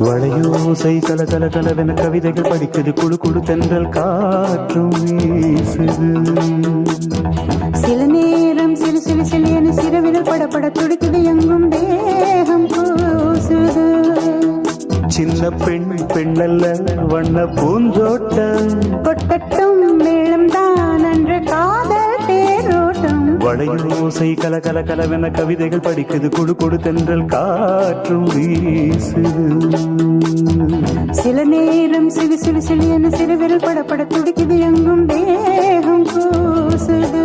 வளையோசை கல கல கலவென கவிதைகள் படிக்குது, குழு குழு தென்றல் காற்றும் வீசுது. சில நேரம் சிலு சிலு சிலு என சிறவிரல் படப்பட துடிக்குது, எங்கும் தேகம் கூசுது. சின்ன பெண் பெண்ணல்ல வண்ண பூந்தோட்டம், கொட்டட்டும் மேளம் தான் அன்று காதல் தேரோட்டம். வளையோசை கல கல கலவென கவிதைகள் படிக்குது, குழு குழு தென்றல் காற்றும் வீசுது. சில நேரம் சிலு சிலு சிலு என சிறுவிரல் படப்பட துடிக்குது, எங்கும் தேகம் கூசுது.